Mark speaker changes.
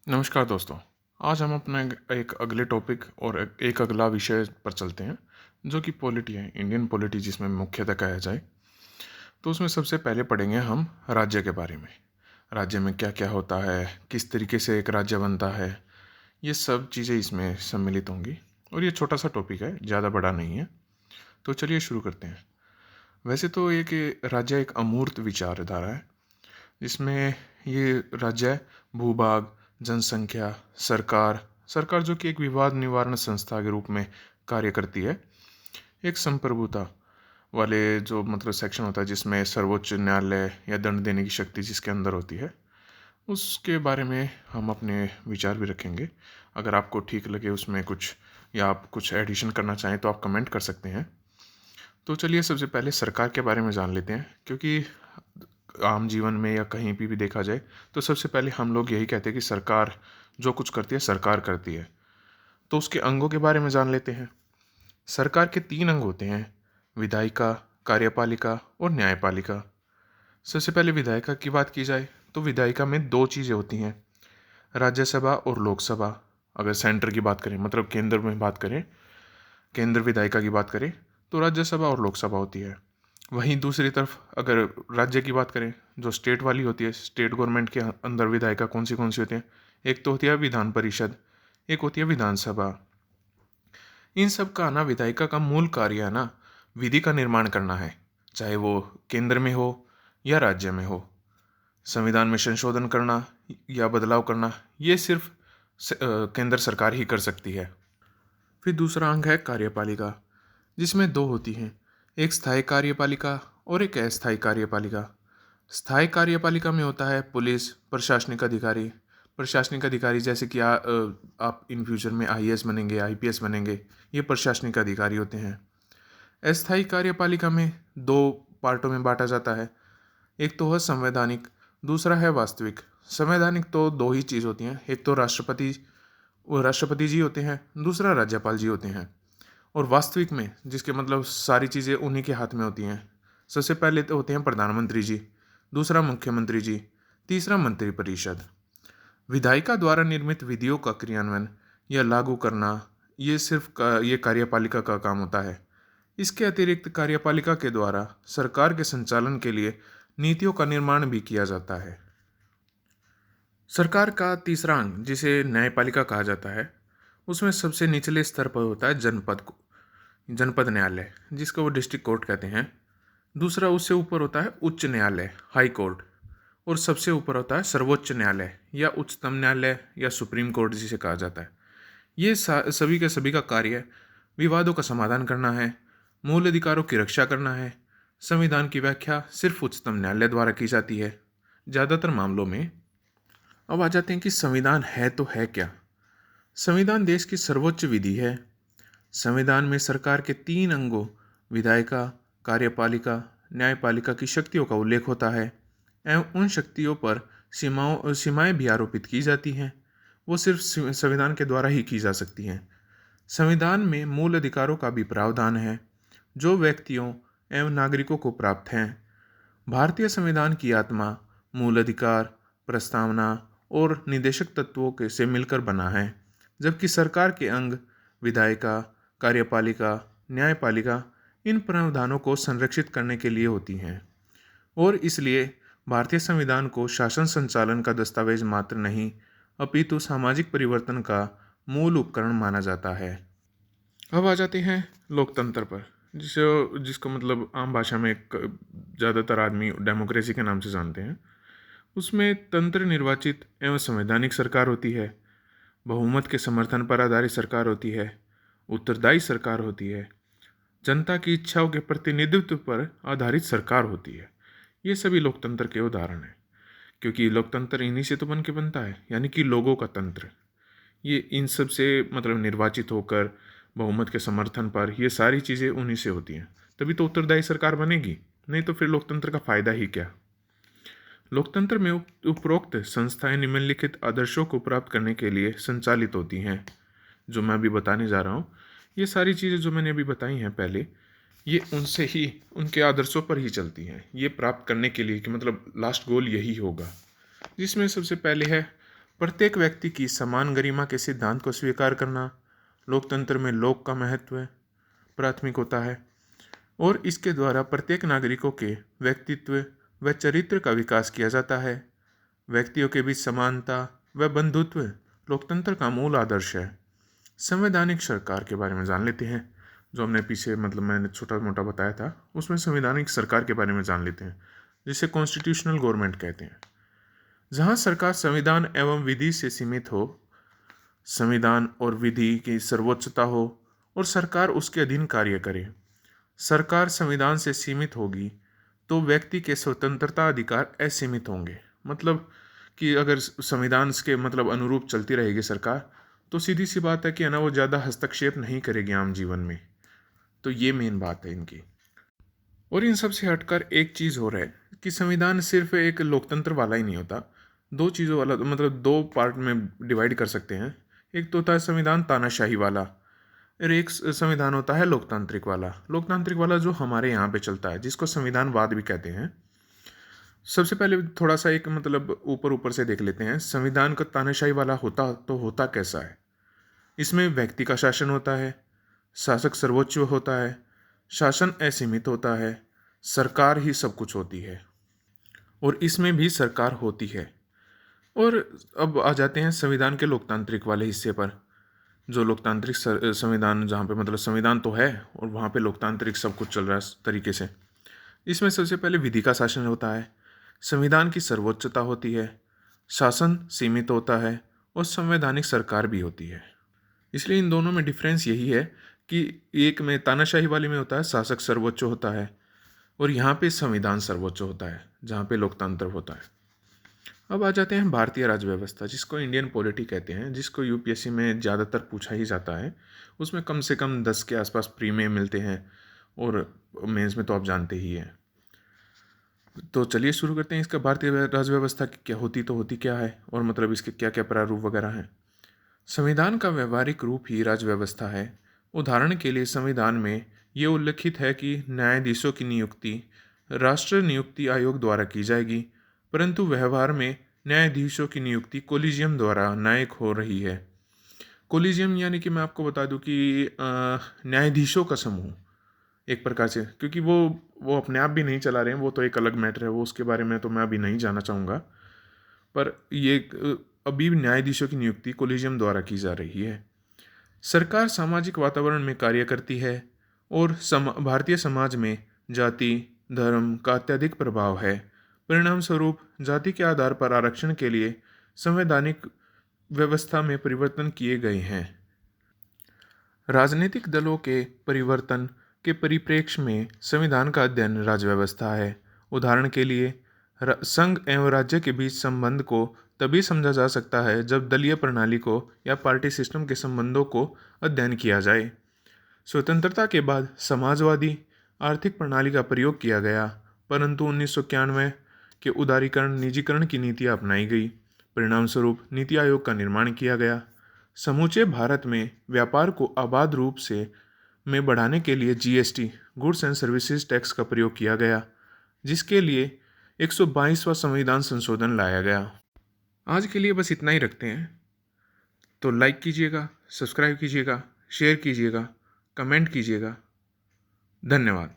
Speaker 1: नमस्कार दोस्तों। आज हम अपना एक अगले टॉपिक और एक अगला विषय पर चलते हैं, जो कि पॉलिटी है, इंडियन पॉलिटी जिसमें मुख्यतः कहा जाए। तो उसमें सबसे पहले पढ़ेंगे हम राज्य के बारे में। राज्य में क्या क्या होता है, किस तरीके से एक राज्य बनता है, ये सब चीज़ें इसमें सम्मिलित होंगी। और ये छोटा सा टॉपिक है, ज़्यादा बड़ा नहीं है। तो चलिए शुरू करते हैं। वैसे तो एक राज्य एक अमूर्त विचारधारा है, जिसमें ये राज्य भूभाग, जनसंख्या, सरकार सरकार जो कि एक विवाद निवारण संस्था के रूप में कार्य करती है, एक संप्रभुता वाले जो मतलब सेक्शन होता है जिसमें सर्वोच्च न्यायालय या दंड देने की शक्ति जिसके अंदर होती है, उसके बारे में हम अपने विचार भी रखेंगे। अगर आपको ठीक लगे उसमें कुछ, या आप कुछ एडिशन करना चाहें तो आप कमेंट कर सकते हैं। तो चलिए सबसे पहले सरकार के बारे में जान लेते हैं, क्योंकि आम जीवन में या कहीं भी देखा जाए तो सबसे पहले हम लोग यही कहते हैं कि सरकार जो कुछ करती है सरकार करती है। तो उसके अंगों के बारे में जान लेते हैं। सरकार के 3 अंग होते हैं: विधायिका, कार्यपालिका और न्यायपालिका। सबसे पहले विधायिका की बात की जाए तो विधायिका में 2 चीज़ें होती हैं, राज्यसभा और लोकसभा। अगर सेंटर की बात करें, मतलब केंद्र में बात करें, केंद्र विधायिका की बात करें, तो राज्यसभा और लोकसभा होती है। वहीं दूसरी तरफ अगर राज्य की बात करें, जो स्टेट वाली होती है, स्टेट गवर्नमेंट के अंदर विधायिका कौन सी होती है, एक तो होती है विधान परिषद, एक होती है विधानसभा। इन सब का ना विधायिका का मूल कार्य है ना विधि का निर्माण करना है, चाहे वो केंद्र में हो या राज्य में हो। संविधान में संशोधन करना या बदलाव करना, ये सिर्फ केंद्र सरकार ही कर सकती है। फिर दूसरा अंग है कार्यपालिका, जिसमें 2 होती हैं, एक स्थायी कार्यपालिका और एक अस्थायी कार्यपालिका। स्थायी कार्यपालिका में होता है पुलिस, प्रशासनिक अधिकारी जैसे कि आप इन फ्यूचर में आईएएस बनेंगे, आईपीएस बनेंगे, ये प्रशासनिक अधिकारी होते हैं। अस्थायी कार्यपालिका में 2 पार्टों में बांटा जाता है, एक तो है संवैधानिक, दूसरा है वास्तविक। संवैधानिक तो 2 ही चीज़ होती हैं, एक तो राष्ट्रपति जी होते हैं, दूसरा राज्यपाल जी होते हैं। और वास्तविक में जिसके मतलब सारी चीज़ें उन्हीं के हाथ में होती हैं, सबसे पहले तो होते हैं प्रधानमंत्री जी, दूसरा मुख्यमंत्री जी, तीसरा मंत्रिपरिषद। विधायिका द्वारा निर्मित विधियों का क्रियान्वयन या लागू करना, ये ये कार्यपालिका का काम होता है। इसके अतिरिक्त कार्यपालिका के द्वारा सरकार के संचालन के लिए नीतियों का निर्माण भी किया जाता है। सरकार का तीसरा अंग जिसे न्यायपालिका कहा जाता है, उसमें सबसे निचले स्तर पर होता है जनपद न्यायालय, जिसको वो डिस्ट्रिक्ट कोर्ट कहते हैं। दूसरा उससे ऊपर होता है उच्च न्यायालय, हाई कोर्ट। और सबसे ऊपर होता है सर्वोच्च न्यायालय या उच्चतम न्यायालय या सुप्रीम कोर्ट जिसे कहा जाता है। ये सभी के सभी का कार्य विवादों का समाधान करना है, मूल अधिकारों की रक्षा करना है। संविधान की व्याख्या सिर्फ उच्चतम न्यायालय द्वारा की जाती है ज़्यादातर मामलों में। अब आ जाते हैं कि संविधान है तो है क्या। संविधान देश की सर्वोच्च विधि है। संविधान में सरकार के 3 अंगों विधायिका, कार्यपालिका, न्यायपालिका की शक्तियों का उल्लेख होता है एवं उन शक्तियों पर सीमाएं भी आरोपित की जाती हैं। वो सिर्फ संविधान के द्वारा ही की जा सकती हैं। संविधान में मूल अधिकारों का भी प्रावधान है, जो व्यक्तियों एवं नागरिकों को प्राप्त हैं। भारतीय संविधान की आत्मा मूल अधिकार, प्रस्तावना और निदेशक तत्वों के से मिलकर बना है, जबकि सरकार के अंग विधायिका, कार्यपालिका, न्यायपालिका इन प्रावधानों को संरक्षित करने के लिए होती हैं। और इसलिए भारतीय संविधान को शासन संचालन का दस्तावेज मात्र नहीं, अपितु सामाजिक परिवर्तन का मूल उपकरण माना जाता है। अब आ जाते हैं लोकतंत्र पर, जिसको मतलब आम भाषा में ज़्यादातर आदमी डेमोक्रेसी के नाम से जानते हैं। उसमें तंत्र निर्वाचित एवं संवैधानिक सरकार होती है, बहुमत के समर्थन पर आधारित सरकार होती है, उत्तरदायी सरकार होती है, जनता की इच्छाओं के प्रतिनिधित्व पर आधारित सरकार होती है। ये सभी लोकतंत्र के उदाहरण हैं, क्योंकि लोकतंत्र इन्हीं से तो बन के बनता है, यानी कि लोगों का तंत्र। ये इन सब से मतलब निर्वाचित होकर बहुमत के समर्थन पर, ये सारी चीज़ें उन्हीं से होती हैं, तभी तो उत्तरदायी सरकार बनेगी, नहीं तो फिर लोकतंत्र का फायदा ही क्या। लोकतंत्र में उपरोक्त संस्थाएं निम्नलिखित आदर्शों को प्राप्त करने के लिए संचालित होती हैं, जो मैं अभी बताने जा रहा हूँ। ये सारी चीज़ें जो मैंने अभी बताई हैं पहले, ये उनसे ही, उनके आदर्शों पर ही चलती हैं, ये प्राप्त करने के लिए कि मतलब लास्ट गोल यही होगा। जिसमें सबसे पहले है प्रत्येक व्यक्ति की समान गरिमा के सिद्धांत को स्वीकार करना। लोकतंत्र में लोक का महत्व प्राथमिक होता है और इसके द्वारा प्रत्येक नागरिकों के व्यक्तित्व व चरित्र का विकास किया जाता है। व्यक्तियों के बीच समानता व बंधुत्व लोकतंत्र का मूल आदर्श है। संवैधानिक सरकार के बारे में जान लेते हैं। जो हमने पीछे मैंने छोटा मोटा बताया था, उसमें संवैधानिक सरकार के बारे में जान लेते हैं, जिसे कॉन्स्टिट्यूशनल गवर्नमेंट कहते हैं। जहां सरकार संविधान एवं विधि से सीमित हो, संविधान और विधि की सर्वोच्चता हो और सरकार उसके अधीन कार्य करे। सरकार संविधान से सीमित होगी तो व्यक्ति के स्वतंत्रता अधिकार असीमित होंगे। मतलब कि अगर संविधान के अनुरूप चलती रहेगी सरकार, तो सीधी सी बात है कि वो ज़्यादा हस्तक्षेप नहीं करेगी आम जीवन में। तो ये मेन बात है इनकी। और इन सब से हटकर एक चीज़ हो रहा है कि संविधान सिर्फ एक लोकतंत्र वाला ही नहीं होता। दो चीज़ों वाला, दो पार्ट में डिवाइड कर सकते हैं। एक तो होता है संविधान तानाशाही वाला और एक संविधान होता है लोकतांत्रिक वाला। लोकतांत्रिक वाला जो हमारे यहाँ पे चलता है, जिसको संविधानवाद भी कहते हैं। सबसे पहले थोड़ा सा एक ऊपर ऊपर से देख लेते हैं। संविधान का तानाशाही वाला होता कैसा है। इसमें व्यक्ति का शासन होता है, शासक सर्वोच्च होता है, शासन असीमित होता है, सरकार ही सब कुछ होती है और इसमें भी सरकार होती है। और अब आ जाते हैं संविधान के लोकतांत्रिक वाले हिस्से पर। जो लोकतांत्रिक संविधान, जहाँ पे संविधान तो है और वहाँ पे लोकतांत्रिक सब कुछ चल रहा है तरीके से। इसमें सबसे पहले विधि का शासन होता है, संविधान की सर्वोच्चता होती है, शासन सीमित होता है और संवैधानिक सरकार भी होती है। इसलिए इन दोनों में डिफरेंस यही है कि एक में तानाशाही वाले में होता है शासक सर्वोच्च होता है और यहाँ पे संविधान सर्वोच्च होता है, जहाँ पे लोकतंत्र होता है। अब आ जाते हैं भारतीय राज्य व्यवस्था, जिसको इंडियन पॉलिटी कहते हैं, जिसको यूपीएससी में ज़्यादातर पूछा ही जाता है। उसमें कम से कम 10 के आसपास प्री में मिलते हैं और मेंस में तो आप जानते ही हैं। तो चलिए शुरू करते हैं। इसका भारतीय राज्य व्यवस्था क्या होती क्या है और इसके क्या क्या प्रारूप वगैरह हैं। संविधान का व्यवहारिक रूप ही राज्य व्यवस्था है। उदाहरण के लिए संविधान में ये उल्लिखित है कि न्यायाधीशों की नियुक्ति राष्ट्रीय नियुक्ति आयोग द्वारा की जाएगी, परंतु व्यवहार में न्यायाधीशों की नियुक्ति कोलिजियम द्वारा न्यायिक हो रही है। कोलिजियम यानी कि मैं आपको बता दूं कि न्यायाधीशों का समूह एक प्रकार से, क्योंकि वो अपने आप भी नहीं चला रहे हैं, वो तो एक अलग मैटर है, वो उसके बारे में तो मैं अभी नहीं जाना चाहूँगा। पर ये अभी न्यायाधीशों की नियुक्ति कोलिजियम द्वारा की जा रही है। सरकार सामाजिक वातावरण में कार्य करती है और भारतीय समाज में जाति धर्म का अत्यधिक प्रभाव है। परिणाम स्वरूप जाति के आधार पर आरक्षण के लिए संवैधानिक व्यवस्था में परिवर्तन किए गए हैं। राजनीतिक दलों के परिवर्तन के परिप्रेक्ष्य में संविधान का अध्ययन राज्य व्यवस्था है। उदाहरण के लिए संघ एवं राज्य के बीच संबंध को तभी समझा जा सकता है जब दलीय प्रणाली को या पार्टी सिस्टम के संबंधों को अध्ययन किया जाए। स्वतंत्रता के बाद समाजवादी आर्थिक प्रणाली का प्रयोग किया गया, परंतु 1991 के उदारीकरण निजीकरण की नीतियाँ अपनाई गई। परिणाम स्वरूप नीति आयोग का निर्माण किया गया। समूचे भारत में व्यापार को आबाद रूप से में बढ़ाने के लिए GST goods and services tax का प्रयोग किया गया, जिसके लिए 122वां संविधान संशोधन लाया गया। आज के लिए बस इतना ही रखते हैं। तो लाइक कीजिएगा, सब्सक्राइब कीजिएगा, शेयर कीजिएगा, कमेंट कीजिएगा। धन्यवाद।